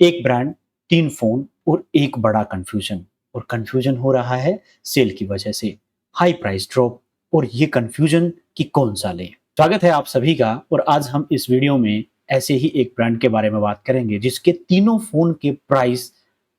एक brand, 3 phone और एक बड़ा कन्फ्यूज़न। और कन्फ्यूज़न हो रहा है सेल की वजह से। हाई प्राइस ड्रॉप और ये कन्फ्यूज़न कि कौन-सा लें? स्वागत है आप सभी का और आज हम इस वीडियो में ऐसे ही एक ब्रांड के बारे में बात करेंगे जिसके तीनों फ़ोन के प्राइस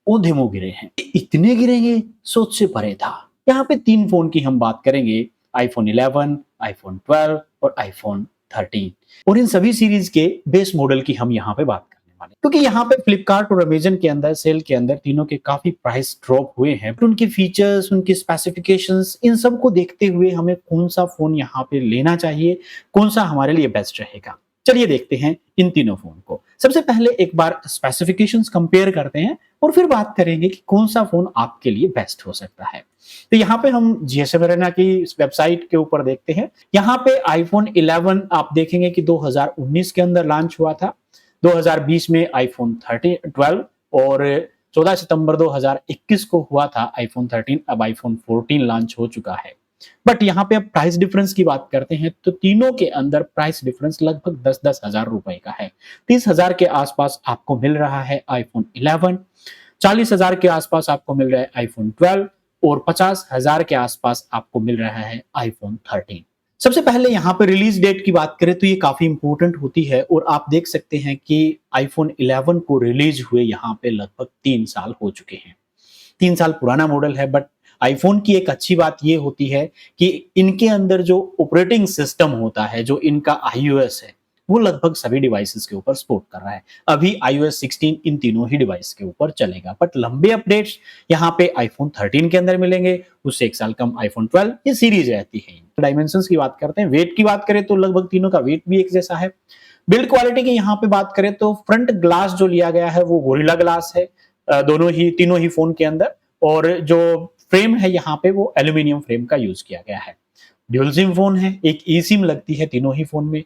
औंधे-मुँह गिरे हैं। इतने गिरेंगे सोच से परे था। यहाँ पे 3 फ़ोन की हम बात करेंगे, आईफ़ोन 11, आईफ़ोन 12 और आईफ़ोन 13 और इन सभी सीरीज़ के बेस मॉडल की हम यहाँ पे बात करने वाले हैं। क्योंकि यहाँ पे फ्लिपकार्ट और अमेज़न के अंदर सेल के अंदर तीनों के काफ़ी प्राइस ड्रॉप हुए हैं। तो उनके फीचर्स, उनके स्पेसिफिकेशंस इन सब को देखते हुए हमें कौन-सा फ़ोन यहाँ पे लेना चाहिए, कौन-सा हमारे लिए बेस्ट रहेगा। चलिए देखते हैं इन तीनों फ़ोन को। सबसे पहले एक बार स्पेसिफिकेशंस कंपेयर करते हैं और फिर बात करेंगे कि कौन-सा फ़ोन आपके लिए बेस्ट हो सकता है। तो यहाँ पे हम जीएसएम अरेना की इस वेबसाइट के ऊपर देखते हैं। यहाँ पे आईफ़ोन 11 आप देखेंगे कि 2019 के अंदर लॉन्च हुआ था। 2020 में आईफ़ोन 12 और 14 सितंबर 2021 को हुआ था आईफ़ोन 13, अब आईफ़ोन 14 लॉन्च हो चुका है। बट यहाँ पे अब प्राइस डिफरेंस की बात करते हैं तो तीनों के अंदर प्राइस डिफरेंस लगभग 10-10 हज़ार रुपए का है। 30,000 के आसपास आपको मिल रहा है आईफ़ोन 11, 40,000 के आसपास आपको मिल रहा है आईफ़ोन 12 और 50,000 के आसपास आपको मिल रहा है आईफ़ोन 13। सबसे पहले यहाँ पे रिलीज डेट की बात करें तो ये काफ़ी इंपॉर्टेंट होती है और आप देख सकते हैं कि आईफ़ोन 11 को रिलीज हुए यहाँ पे लगभग 3 साल हो चुके हैं। 3 साल पुराना मॉडल है बट आईफ़ोन की एक अच्छी बात ये होती है कि इनके अंदर जो ऑपरेटिंग सिस्टम होता है, जो इनका आईओएस है, वो लगभग सभी डिवाइसेस के ऊपर सपोर्ट कर रहा है। अभी iOS 16 इन तीनों ही डिवाइस के ऊपर चलेगा बट लंबे अपडेट्स यहाँ पे आईफ़ोन 13 के अंदर मिलेंगे, उससे 1 साल कम आईफ़ोन 12 ये सीरीज रहती है। डायमेंशंस की बात करते हैं, वेट की बात करें तो लगभग तीनों का वेट भी एक जैसा है। बिल्ड क्वालिटी की यहाँ पे बात करें तो फ्रंट ग्लास जो लिया गया है वो गोरिल्ला ग्लास है दोनों ही तीनों ही फोन के अंदर और जो फ्रेम है यहाँ पे वो एल्यूमिनियम फ्रेम का यूज किया गया है। ड्यूल सिम फोन है, एक ई सिम लगती है तीनों ही फोन में।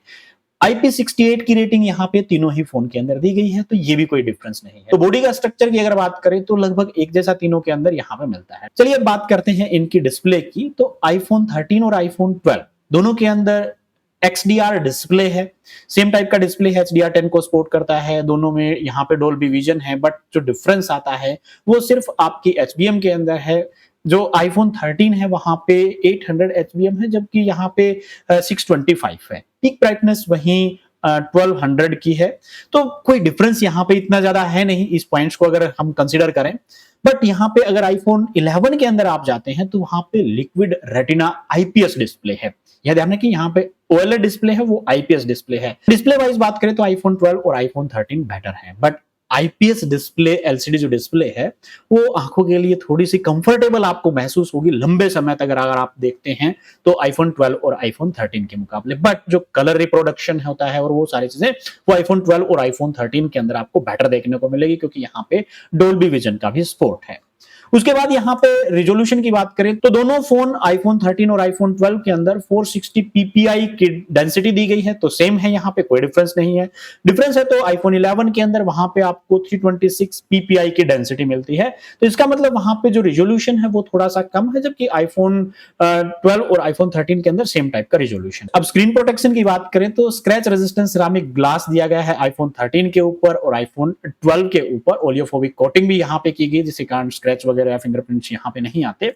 IP68 की रेटिंग यहाँ पे तीनों ही फोन के अंदर दी गई है तो ये भी कोई डिफरेंस नहीं है। तो बॉडी का स्ट्रक्चर की अगर बात करें तो लगभग एक जैसा तीनों के अंदर यहाँ पे मिलता है। चलिए अब बात करते हैं इनकी डिस्प्ले की। तो आईफोन 13 और आईफोन 12 दोनों के अंदर XDR डिस्प्ले है, सेम टाइप का डिस्प्ले है, HDR10 को सपोर्ट करता है। दोनों में यहाँ पे डोल्बी विजन है बट जो डिफरेंस आता है वो सिर्फ आपकी HBM के अंदर है। जो आईफोन 13 है वहां पे 800 HBM है जबकि यहाँ पे 625 है। पीक ब्राइटनेस वहीं 1200 की है तो कोई डिफरेंस यहाँ पे इतना ज्यादा है नहीं इस पॉइंट्स को अगर हम कंसीडर करें। बट यहाँ पे अगर आईफोन 11 के अंदर आप जाते हैं तो वहां पे लिक्विड रेटिना IPS डिस्प्ले है। यह ध्यान रखें यहाँ पे OLED डिस्प्ले है वो IPS डिस्प्ले है। डिस्प्ले वाइज बात करें तो आईफोन 12 और आईफोन 13 बेटर है बट IPS डिस्प्ले LCD जो डिस्प्ले है वो आंखों के लिए थोड़ी सी कंफर्टेबल आपको महसूस होगी लंबे समय तक अगर आप देखते हैं तो आईफोन 12 और आईफोन 13 के मुकाबले। बट जो कलर रिप्रोडक्शन होता है और वो सारी चीजें वो आईफोन 12 और आईफोन 13 के अंदर आपको बेटर देखने को मिलेगी क्योंकि यहाँ पे डोल्बी विजन का भी सपोर्ट है। उसके बाद यहाँ पे रिजोल्यूशन की बात करें तो दोनों फोन आईफोन 13 और आईफोन 12 के अंदर 460 ppi की डेंसिटी दी गई है तो सेम है, यहाँ पे कोई डिफरेंस नहीं है। डिफरेंस है तो आईफोन 11 के अंदर वहां पे आपको 326 ppi की डेंसिटी मिलती है तो इसका मतलब वहां पे जो रिजोल्यूशन है वो थोड़ा सा कम है जबकि आईफोन 12 और आईफोन 13 के अंदर सेम टाइप का रिजोल्यूशन। अब स्क्रीन प्रोटेक्शन की बात करें तो स्क्रैच रेजिस्टेंस सिरामिक ग्लास दिया गया है आईफोन 13 के ऊपर और आईफोन 12 के ऊपर ओलियोफोबिक कोटिंग भी यहाँ पे की गई जिसके कारण स्क्रैच वगैरह फिंगरप्रिंट्स यहाँ पे नहीं आते।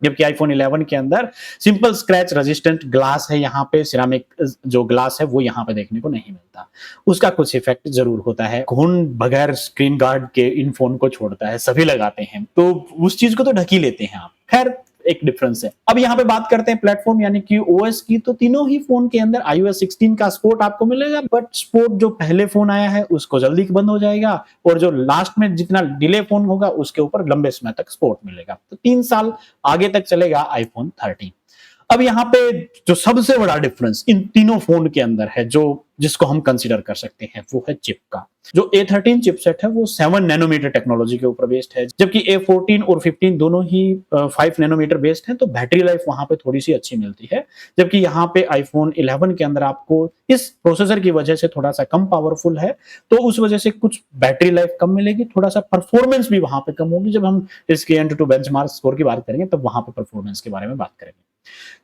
जबकि आईफोन 11 के अंदर सिंपल स्क्रैच रेजिस्टेंट ग्लास है, यहाँ पे सिरामिक जो ग्लास है वो यहाँ पे देखने को नहीं मिलता। उसका कुछ इफेक्ट जरूर होता है। कौन बगैर स्क्रीन गार्ड के इन फोन को छोड़ता है, सभी लगाते हैं तो उस चीज को तो ढक ही लेते हैं आप। खैर एक डिफरेंस है। अब यहाँ पे बात करते हैं प्लेटफॉर्म यानी कि OS की। तो तीनों ही फोन के अंदर iOS 16 का सपोर्ट आपको मिलेगा बट सपोर्ट जो पहले फोन आया है उसको जल्दी बंद हो जाएगा और जो लास्ट में जितना डिले फोन होगा उसके ऊपर लंबे समय तक सपोर्ट मिलेगा। तो 3 साल आगे तक चलेगा आईफोन 13। अब यहाँ पे जो सबसे बड़ा डिफरेंस इन तीनों फोन के अंदर है जो जिसको हम कंसीडर कर सकते हैं वो है चिप का। जो A13 चिपसेट है वो 7 नैनोमीटर टेक्नोलॉजी के ऊपर बेस्ड है जबकि A14 और 15 दोनों ही 5 नैनोमीटर बेस्ड है तो बैटरी लाइफ वहां पे थोड़ी सी अच्छी मिलती है। जबकि यहाँ पे आईफोन 11 के अंदर आपको इस प्रोसेसर की वजह से थोड़ा सा कम पावरफुल है तो उस वजह से कुछ बैटरी लाइफ कम मिलेगी, थोड़ा सा परफॉर्मेंस भी वहां पे कम होगी। जब हम इसके Antutu बेंचमार्क स्कोर की बात करेंगे तब वहां पे परफॉर्मेंस के बारे में बात करेंगे।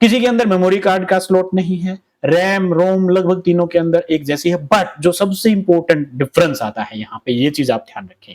किसी के अंदर मेमोरी कार्ड का स्लॉट नहीं है रैम रोम लगभग तीनों के अंदर एक जैसी है, बट जो सबसे इंपॉर्टेंट डिफरेंस आता है यहाँ पे, ये चीज आप ध्यान रखें,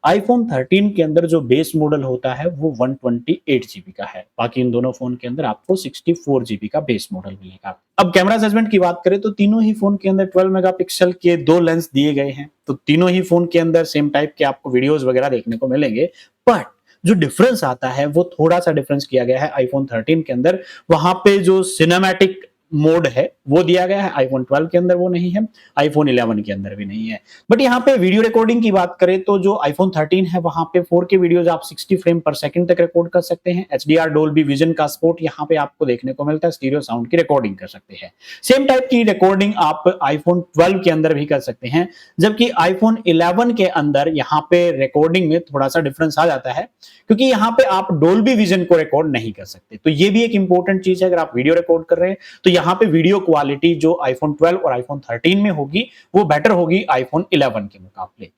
आईफोन 13 के अंदर जो बेस मॉडल होता है वो 128 जीबी का है, बाकी इन दोनों फोन के अंदर आपको 64 जीबी का बेस मॉडल मिलेगा। अब कैमरा सेगमेंट की बात करें तो तीनों ही फोन के अंदर 12 मेगापिक्सल के दो लेंस दिए गए हैं, तो तीनों ही फोन के अंदर सेम टाइप के आपको वीडियोस वगैरह देखने को मिलेंगे, बट जो डिफरेंस आता है वो थोड़ा सा डिफरेंस किया गया है आईफोन 13 के अंदर। वहां पे जो सिनेमैटिक मोड है वो दिया गया है, आईफोन 12 के अंदर वो नहीं है, आईफोन 11 के अंदर भी नहीं है। बट यहाँ पे वीडियो रिकॉर्डिंग की बात करें तो जो आईफोन 13 है वहां पे 4K वीडियोस आप 60 फ्रेम पर सेकंड तक रिकॉर्ड कर सकते हैं, HDR डोल्बी विजन का सपोर्ट यहाँ पे आपको देखने को मिलता है, स्टीरियो साउंड की रिकॉर्डिंग कर सकते हैं। सेम टाइप की रिकॉर्डिंग आप आईफोन 12 के अंदर भी कर सकते हैं, जबकि आईफोन 11 के अंदर यहाँ पे रिकॉर्डिंग में थोड़ा सा डिफरेंस आ जाता है, क्योंकि यहाँ पे आप डोल्बी विजन को रिकॉर्ड नहीं कर सकते। तो ये भी एक इंपॉर्टेंट चीज है, अगर आप वीडियो रिकॉर्ड कर रहे हैं तो यहाँ पे वीडियो क्वालिटी जो आईफोन 12 और आईफोन 13 में होगी वो बेटर होगी आईफोन 11 के मुकाबले।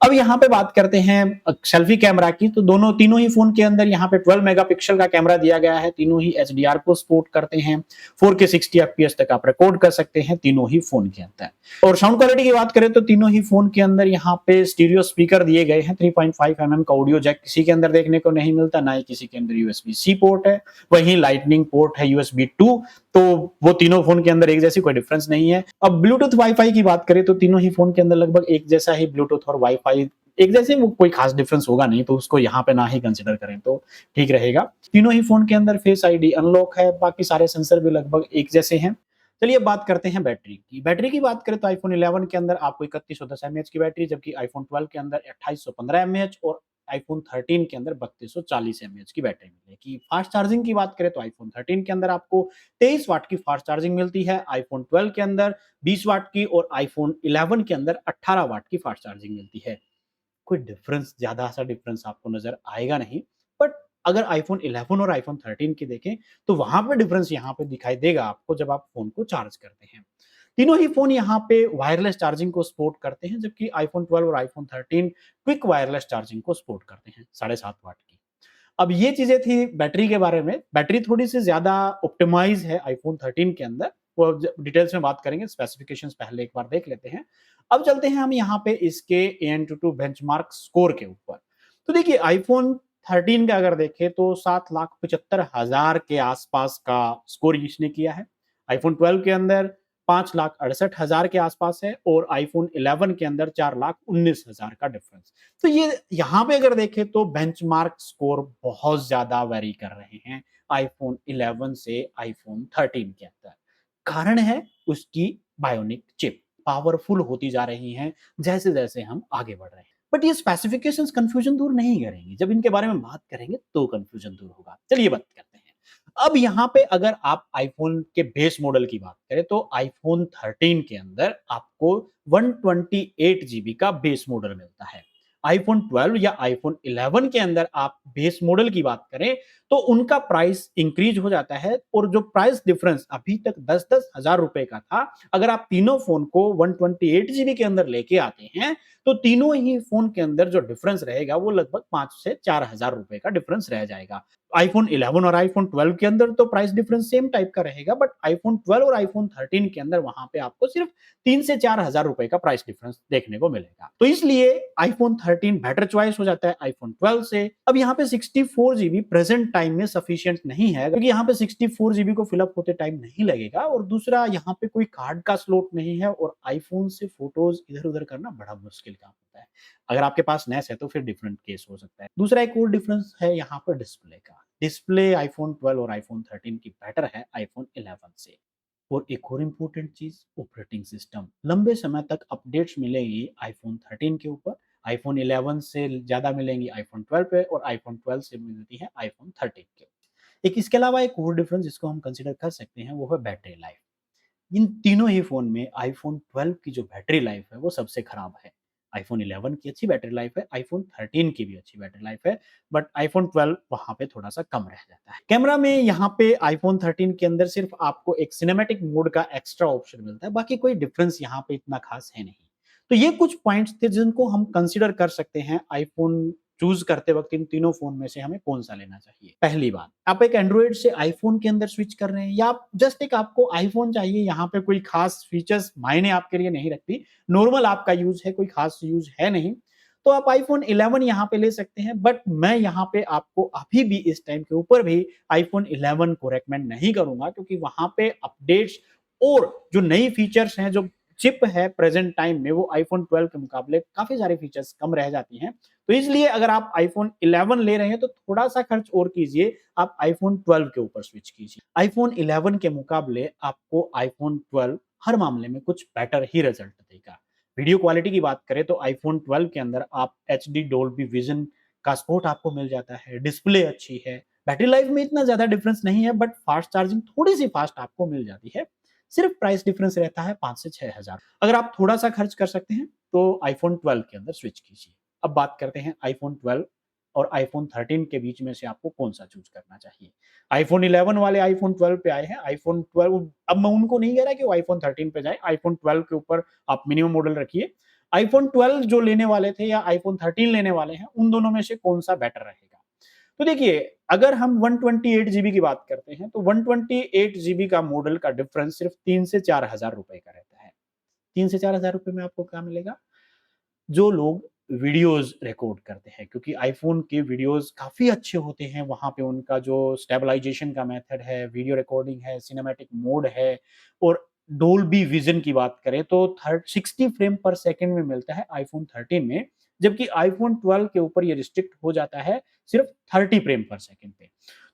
अब यहाँ पे बात करते हैं सेल्फी कैमरा की, तो दोनों तीनों ही फोन के अंदर यहाँ पे 12 मेगापिक्सल का कैमरा दिया गया है, तीनों ही HDR को सपोर्ट करते हैं, 4K 60 FPS तक आप रिकॉर्ड कर सकते हैं तीनों ही फोन के अंदर। और साउंड क्वालिटी की बात करें तो तीनों ही फोन के अंदर यहाँ पे स्टीरियो स्पीकर दिए गए हैं, 3.5 mm का ऑडियो जैक किसी के अंदर देखने को नहीं मिलता, ना ही किसी के अंदर USB-C पोर्ट है, वहीं लाइटनिंग पोर्ट है USB 2, तो वो तीनों फोन के अंदर एक जैसी कोई डिफरेंस नहीं है। अब ब्लूटूथ वाईफाई की बात करें तो तीनों ही फोन के अंदर लगभग एक जैसा ही ब्लूटूथ और वाईफाई एक जैसे, वो कोई खास डिफरेंस होगा नहीं, तो उसको यहाँ पे ना ही कंसिडर करें तो ठीक रहेगा। तीनों ही फोन के अंदर फेस आईडी अनलॉक है, बाकी सारे सेंसर भी लगभग एक जैसे हैं। चलिए बात करते हैं बैटरी की। बैटरी की बात करें तो आईफोन 11 के अंदर आपको 3110 mAh की बैटरी, जबकि आईफोन 12 के अंदर 2815 mAh और आईफोन 13 के अंदर 3240 mAh की बैटरी मिलेगी। फास्ट चार्जिंग की बात करें तो आईफोन 13 के अंदर आपको 23 वाट की फास्ट चार्जिंग मिलती है, आईफोन 12 के अंदर 20 वाट की और आईफोन 11 के अंदर 18 वाट की फास्ट चार्जिंग मिलती है। कोई डिफरेंस, ज्यादा सा डिफरेंस आपको नजर आएगा नहीं, बट अगर आईफोन 11 और आईफोन 13 की देखें तो वहां पे डिफरेंस यहाँ पे दिखाई देगा आपको जब आप फोन को चार्ज करते हैं। तीनों ही फोन यहाँ पे वायरलेस चार्जिंग को सपोर्ट करते हैं, जबकि आईफोन 12 और आईफोन 13 क्विक वायरलेस चार्जिंग को सपोर्ट करते हैं 7.5 वाट की। अब ये चीजें थी बैटरी के बारे में। बैटरी थोड़ी सी ज्यादा ऑप्टिमाइज है आईफोन 13 के अंदर, वो डिटेल्स में बात करेंगे, स्पेसिफिकेशंस पहले एक बार देख लेते हैं। अब चलते हैं हम यहाँ पे इसके AnTuTu बेंचमार्क स्कोर के ऊपर। तो देखिए आईफोन 13 का अगर देखें तो 7,75,000 के आसपास का स्कोर इसने किया है, आईफोन 12 के अंदर 5,68,000 के आसपास है और आईफोन 11 के अंदर 4,19,000 का डिफरेंस। तो ये यहाँ पे अगर देखें तो बेंचमार्क स्कोर बहुत ज्यादा वेरी कर रहे हैं आईफोन 11 से आईफोन 13 के अंदर। कारण है उसकी बायोनिक चिप पावरफुल होती जा रही हैं जैसे जैसे हम आगे बढ़ रहे हैं। बट ये स्पेसिफिकेशंस कंफ्यूजन दूर नहीं करेंगी, जब इनके बारे में बात करेंगे तो कंफ्यूजन दूर होगा। चलिए बात करते हैं। अब यहाँ पे अगर आप आईफोन के बेस मॉडल की बात करें तो आईफोन 13 के अंदर आपको 128 जीबी का बेस मॉडल मिलता है। आईफोन 12 या आईफोन 11 के अंदर आप बेस मॉडल की बात करें तो उनका प्राइस इंक्रीज हो जाता है, और जो प्राइस डिफरेंस अभी तक 10-10 हजार रुपए का था, अगर आप तीनों फोन को 128 जीबी के अंदर लेके आते हैं तो तीनों ही फोन के अंदर जो डिफरेंस रहेगा वो लगभग 5 से 4 हजार रुपए का डिफरेंस रह जाएगा। आईफोन 11 और आईफोन 12 के अंदर तो प्राइस डिफरेंस सेम टाइप का रहेगा, बट आईफोन 12 और आईफोन 13 के अंदर वहां पे आपको सिर्फ 3 से 4 हजार रुपए का प्राइस डिफरेंस देखने को मिलेगा। तो इसलिए आईफोन 13 बेटर चॉइस हो जाता है आईफोन 12 से। अब यहाँ पे 64 जीबी प्रेजेंट टाइम में सफिशिएंट नहीं है, क्योंकि यहाँ पे 64 जीबी को फिलअप होते टाइम नहीं लगेगा, और दूसरा यहाँ पे कोई कार्ड का स्लॉट नहीं है, और आईफोन से फोटोज इधर उधर करना बड़ा मुश्किल काम होता है। अगर आपके पास नेस है तो फिर डिफरेंट केस हो सकता है। दूसरा एक और डिफरेंस है यहाँ पर डिस्प्ले का। डिस्प्ले आईफोन 12 और आईफोन 13 की बेटर है आईफोन 11 से। और एक और इम्पोर्टेंट चीज, ऑपरेटिंग सिस्टम। लंबे समय तक अपडेट्स मिलेगी आईफोन 13 के ऊपर, आईफोन 11 से ज्यादा मिलेंगी आईफोन 12 पे, और आईफोन 12 से मिलती है आईफोन 13 के। एक इसके अलावा एक और डिफरेंस जिसको हम कंसिडर कर सकते हैं वो है बैटरी लाइफ। इन तीनों ही फ़ोन में आईफ़ोन 12 की जो बैटरी लाइफ़ है वो सबसे खराब है। आईफ़ोन 11 की अच्छी बैटरी लाइफ़ है, आईफ़ोन 13 की भी अच्छी बैटरी लाइफ़ है, बट आईफ़ोन 12 वहाँ पे थोड़ा-सा कम रह जाता है। कैमरा में यहाँ पे आईफ़ोन 13 के अंदर सिर्फ़ आपको एक सिनेमैटिक मोड का एक्स्ट्रा ऑप्शन मिलता है, बाकी कोई डिफ़रेंस यहाँ पे इतना ख़ास है नहीं। तो ये कुछ पॉइंट्स थे जिनको हम कंसिडर कर सकते हैं आईफ़ोन चूज करते वक्त इन तीनों फोन में से हमें कौन सा लेना चाहिए। पहली बात, आप एक एंड्रॉइड से आईफोन के अंदर स्विच कर रहे हैं या आप जस्ट एक आपको आईफोन चाहिए, यहाँ पे कोई खास फीचर्स मायने आपके लिए नहीं रखती, नॉर्मल आपका यूज है, कोई खास यूज है नहीं, तो आप आईफोन 11 यहाँ पे ले सकते हैं। बट मैं यहाँ पे आपको अभी भी इस टाइम के ऊपर भी आईफोन 11 को रेकमेंड नहीं करूंगा, क्योंकि वहां पे अपडेट्स और जो नई फीचर्स हैं, जो चिप है प्रेजेंट टाइम में, वो आईफोन 12 के मुकाबले काफी सारे फीचर्स कम रह जाती हैं। तो इसलिए अगर आप आईफोन 11 ले रहे हैं तो थोड़ा सा खर्च और कीजिए, आप आईफोन 12 के ऊपर स्विच कीजिए। आईफोन 11 के मुकाबले आपको आईफोन 12 हर मामले में कुछ बेटर ही रिजल्ट देगा। वीडियो क्वालिटी की बात करें तो आईफोन 12 के अंदर आप एचडी डोल्बी विजन का सपोर्ट आपको मिल जाता है, डिस्प्ले अच्छी है, बैटरी लाइफ में इतना ज्यादा डिफरेंस नहीं है, बट फास्ट चार्जिंग थोड़ी सी फास्ट आपको मिल जाती है। सिर्फ प्राइस डिफरेंस रहता है 5 से 6 हज़ार। अगर आप थोड़ा सा खर्च कर सकते हैं तो आईफोन 12 के अंदर स्विच कीजिए। अब बात करते हैं आईफोन 12 और आईफोन 13 के बीच में से आपको कौन सा चूज करना चाहिए। आईफोन 11 वाले आईफोन 12 पे आए हैं, आईफोन 12 अब मैं उनको नहीं कह रहा कि वो आईफोन 13 पे जाए, आईफोन 12 के ऊपर आप मिनिमम मॉडल रखिए। आईफोन 12 जो लेने वाले थे या आईफोन 13 लेने वाले हैं, उन दोनों में से कौन सा बेटर रहेगा। तो देखिए, अगर हम 128 जीबी की बात करते हैं तो 128 जीबी का मॉडल का डिफरेंस सिर्फ 3 से 4 हज़ार रुपए का रहता है। 3 से 4 हज़ार रुपए में आपको क्या मिलेगा? जो लोग वीडियोस रिकॉर्ड करते हैं, क्योंकि आईफोन के वीडियोस काफ़ी अच्छे होते हैं, वहाँ पे उनका जो स्टेबलाइजेशन का मेथड है, वीडियो रिकॉर्डिंग है, सिनेमैटिक मोड है, और डोल्बी विज़न की बात करें तो 60 फ्रेम पर सेकंड में मिलता है आईफोन 13 में, जबकि आईफोन 12 के ऊपर ये रिस्ट्रिक्ट हो जाता है सिर्फ 30 फ्रेम पर सेकंड पे।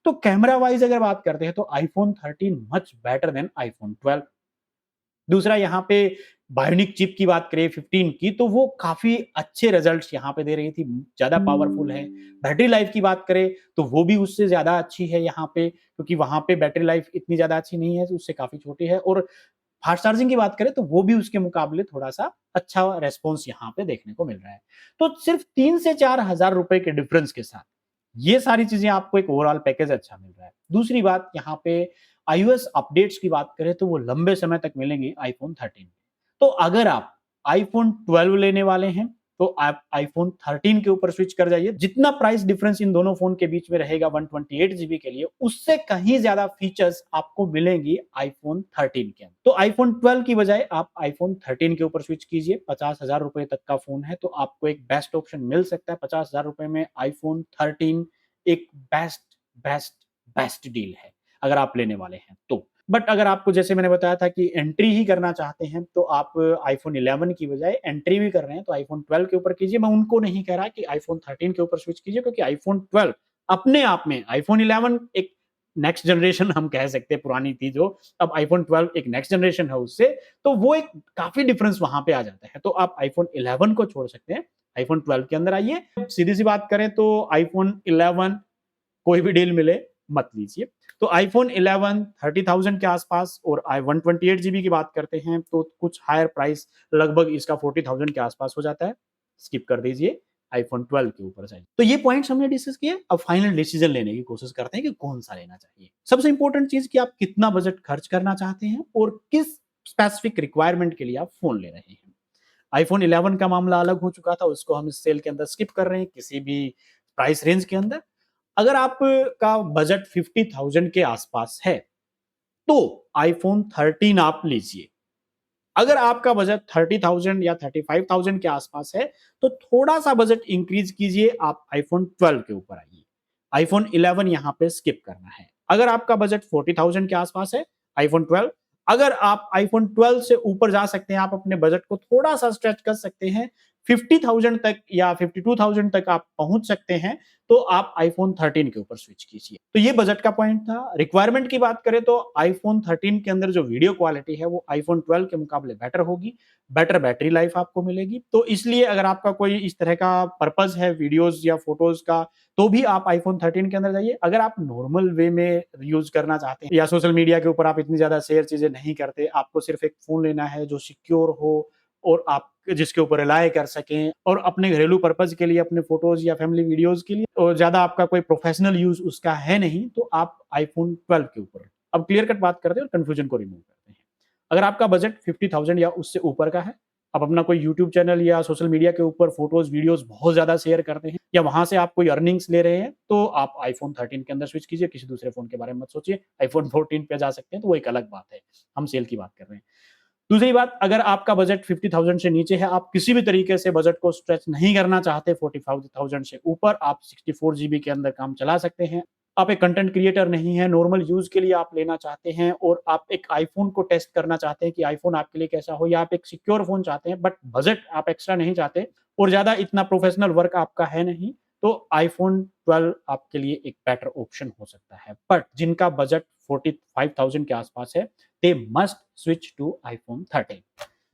तो कैमरा वाइज़ अगर बात करते हैं तो iPhone 13 much better than iPhone 12। दूसरा, यहाँ पे बायोनिक चिप की बात करें 15 की, तो वो काफ़ी अच्छे रिजल्ट्स यहाँ पे दे रही थी, ज़्यादा पावरफुल है। बैटरी लाइफ की बात करें तो वो भी उससे ज़्यादा अच्छी है यहाँ पे, क्योंकि वहाँ पे बैटरी लाइफ इतनी ज़्यादा अच्छी नहीं है, उससे काफ़ी छोटी है। और फास्ट चार्जिंग की बात करें तो वो भी उसके मुकाबले थोड़ा-सा अच्छा रिस्पॉन्स यहाँ पे देखने को मिल रहा है। तो सिर्फ 3 से 4 हज़ार रुपए के डिफरेंस के साथ ये सारी चीज़ें आपको एक ओवरऑल पैकेज अच्छा मिल रहा है। दूसरी बात, यहाँ पे आईओएस अपडेट्स की बात करें तो वो लंबे समय तक मिलेंगे आईफोन 13 में। तो अगर आप आईफोन 12 लेने वाले हैं तो आप आईफोन 13 के ऊपर स्विच कर जाइए। जितना प्राइस डिफरेंस इन दोनों फोन के बीच में रहेगा 128 जीबी के लिए, उससे कहीं ज्यादा फीचर्स आपको मिलेंगी आईफोन 13 के अंदर। तो आईफोन 12 की बजाय आप आईफोन 13 के ऊपर स्विच कीजिए। 50,000 रुपए तक का फोन है तो आपको एक बेस्ट ऑप्शन मिल सकता है। 50,000 रुपए में आईफोन 13 एक बेस्ट बेस्ट बेस्ट डील है अगर आप लेने वाले हैं तो। बट अगर आपको, जैसे मैंने बताया था कि एंट्री ही करना चाहते हैं, तो आप आईफोन 11 की बजाय एंट्री भी कर रहे हैं तो आईफोन 12 के ऊपर कीजिए। मैं उनको नहीं कह रहा कि आईफोन 13 के ऊपर स्विच कीजिए, क्योंकि आईफोन 12 अपने आप में, आईफोन 11 एक नेक्स्ट जनरेशन हम कह सकते हैं, पुरानी थी जो, अब आईफोन 12 एक नेक्स्ट जनरेशन है उससे, तो वो एक काफ़ी डिफरेंस वहाँ पे आ जाता है। तो आप आईफोन 11 को छोड़ सकते हैं, आईफोन 12 के अंदर आइए। सीधी-सी बात करें तो आईफोन 11 कोई भी डील मिले मत लीजिए। तो आईफोन 11 30,000 के आसपास, और 128 जीबी की बात करते हैं तो कुछ हायर प्राइस, लगभग इसका 40,000 के आसपास हो जाता है। स्किप कर दीजिए, आईफोन 12 के ऊपर जाइए। तो ये पॉइंट्स हमने डिस्कस किए। अब फाइनल डिसीजन लेने की कोशिश करते हैं कि कौन सा लेना चाहिए। सबसे इंपॉर्टेंट चीज कि आप कितना बजट खर्च करना चाहते हैं और किस स्पेसिफिक रिक्वायरमेंट के लिए आप फोन ले रहे हैं। आईफोन 11 का मामला अलग हो चुका था, उसको हम इस सेल के अंदर स्किप कर रहे हैं किसी भी प्राइस रेंज के अंदर। अगर आपका बजट 50,000 के आसपास है तो आईफोन 13 आप लीजिए। अगर आपका बजट 30,000 या 35,000 के आसपास है तो थोड़ा सा बजट इंक्रीज कीजिए, आप आईफोन 12 के ऊपर आइए। आईफोन 11 यहां पे स्किप करना है। अगर आपका बजट 40,000 के आसपास है, आईफोन 12। अगर आप आईफोन 12 से ऊपर जा सकते हैं, आप अपने बजट को थोड़ा सा स्ट्रेच कर सकते हैं, 50,000 तक या 52,000 तक आप पहुंच सकते हैं, तो आप आईफोन 13 के ऊपर स्विच कीजिए। तो ये बजट का पॉइंट था। रिक्वायरमेंट की बात करें तो आईफोन 13 के अंदर जो वीडियो क्वालिटी है वो आईफोन 12 के मुकाबले बेटर होगी, बेटर बैटरी लाइफ आपको मिलेगी। तो इसलिए अगर आपका कोई इस तरह का पर्पस है वीडियोस या फोटोज का, तो भी आप आईफोन 13 के अंदर जाइए। अगर आप नॉर्मल वे में यूज करना चाहते हैं या सोशल मीडिया के ऊपर आप इतनी ज्यादा शेयर चीजें नहीं करते, आपको सिर्फ एक फोन लेना है जो सिक्योर हो और आप जिसके ऊपर रिलाय कर सकें, और अपने घरेलू पर्पज के लिए, अपने फोटोज या फैमिली वीडियोज के लिए, और ज्यादा आपका कोई प्रोफेशनल यूज उसका है नहीं, तो आप आईफोन 12 के ऊपर। अब क्लियर कट बात करते हैं और कंफ्यूजन को रिमूव करते हैं। अगर आपका बजट 50,000 या उससे ऊपर का है आप अपना कोई यूट्यूब चैनल या सोशल मीडिया के ऊपर फोटोज वीडियोस बहुत ज्यादा शेयर करते हैं या वहां से आप कोई अर्निंग्स ले रहे हैं, तो आप आईफोन 13 के अंदर स्विच कीजिए, किसी दूसरे फोन के बारे में मत सोचिए। आईफोन 14 पे जा सकते हैं, तो वो एक अलग बात है। हम सेल की बात कर रहे हैं। दूसरी बात, अगर आपका बजट 50,000 से नीचे है, आप किसी भी तरीके से बजट को स्ट्रेच नहीं करना चाहते, 45,000 से ऊपर आप 64 जीबी के अंदर काम चला सकते हैं। आप एक कंटेंट क्रिएटर नहीं है, नॉर्मल यूज के लिए आप लेना चाहते हैं और आप एक आईफोन को टेस्ट करना चाहते हैं कि आईफोन आपके लिए कैसा हो, या आप एक सिक्योर फोन चाहते हैं बट बजट आप एक्स्ट्रा नहीं चाहते और ज्यादा इतना प्रोफेशनल वर्क आपका है नहीं, तो आईफोन 12 आपके लिए एक बेटर ऑप्शन हो सकता है। बट जिनका बजट 45,000 के आसपास है, they must switch to iPhone 13।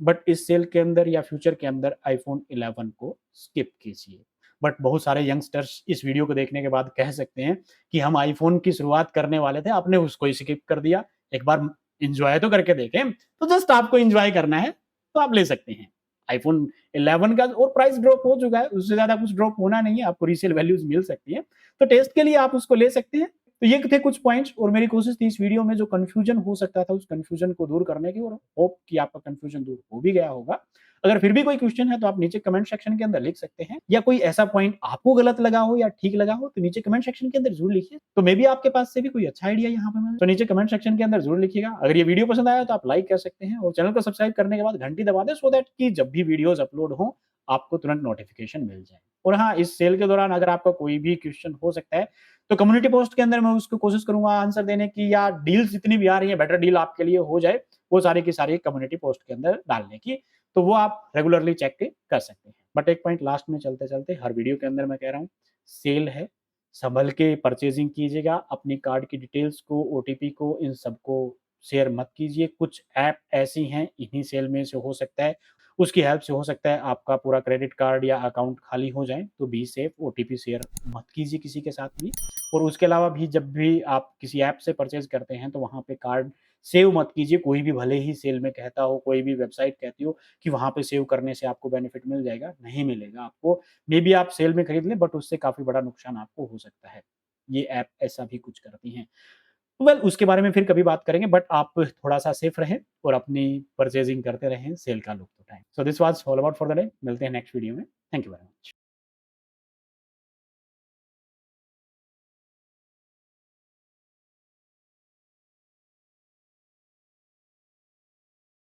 But इस सेल के अंदर या फ्यूचर के अंदर आईफोन 11 को स्किप कीजिए। बट बहुत सारे यंगस्टर्स इस वीडियो को देखने के बाद कह सकते हैं कि हम आईफोन की शुरुआत करने वाले थे, आपने उसको ही स्किप कर दिया। एक बार एंजॉय तो करके देखें। तो जस्ट आपको एंजॉय करना है तो आप ले सकते हैं। आईफोन 11 का और प्राइस ड्रॉप हो चुका है, उससे ज्यादा कुछ ड्रॉप होना नहीं है, आपको रीसेल वैल्यूज मिल सकती है, तो टेस्ट के लिए आप उसको ले सकते हैं। तो ये थे कुछ पॉइंट्स और मेरी कोशिश थी इस वीडियो में जो कंफ्यूजन हो सकता था उस कंफ्यूजन को दूर करने की, और होप कि आपका कंफ्यूजन दूर हो भी गया होगा। अगर फिर भी कोई क्वेश्चन है तो आप नीचे कमेंट सेक्शन के अंदर लिख सकते हैं, या कोई ऐसा पॉइंट आपको गलत लगा हो या ठीक लगा हो तो नीचे कमेंट सेक्शन के अंदर जरूर लिखिए। तो मे भी आपके पास से भी कोई अच्छा आइडिया यहाँ पे तो नीचे कमेंट सेक्शन के अंदर जरूर लिखिएगा। अगर ये वीडियो पसंद आया तो आप लाइक कर सकते हैं और चैनल को सब्सक्राइब करने के बाद घंटी दबा दें, सो दैट कि जब भी वीडियोस अपलोड हो आपको तुरंत नोटिफिकेशन मिल जाए। और हाँ, इस सेल के दौरान अगर आपका कोई भी क्वेश्चन हो सकता है तो कम्युनिटी पोस्ट के अंदर मैं उसको कोशिश करूंगा आंसर देने की, या डील्स जितनी भी आ रही है बेटर डील आपके लिए हो जाए, वो सारी की सारी कम्युनिटी पोस्ट के अंदर डालने की, तो वो आप रेगुलरली चेक कर सकते हैं। बट एक पॉइंट लास्ट में चलते चलते हर वीडियो के अंदर मैं कह रहा हूँ, सेल है, संभल के परचेजिंग कीजिएगा। अपनी कार्ड की डिटेल्स को, ओटीपी को, इन सबको शेयर मत कीजिए। कुछ ऐप ऐसी हैं, इन्हीं सेल में से हो सकता है, उसकी हेल्प से हो सकता है आपका पूरा क्रेडिट कार्ड या अकाउंट खाली हो जाए, तो बी सेफ, ओटीपी शेयर मत कीजिए किसी के साथ भी। और उसके अलावा भी जब भी आप किसी ऐप से परचेज करते हैं तो वहाँ पे कार्ड सेव मत कीजिए। कोई भी भले ही सेल में कहता हो, कोई भी वेबसाइट कहती हो कि वहाँ पे सेव करने से आपको बेनिफिट मिल जाएगा, नहीं मिलेगा आपको। मे बी आप सेल में खरीद लें बट उससे काफ़ी बड़ा नुकसान आपको हो सकता है। ये ऐप ऐसा भी कुछ करती हैं। वेल, उसके बारे में फिर कभी बात करेंगे, बट आप थोड़ा-सा सेफ रहें और अपनी परचेज़िंग करते रहें सेल का लुत्फ़ उठाएँ। So this was all about for the day. मिलते हैं नेक्स्ट वीडियो में। Thank you very much.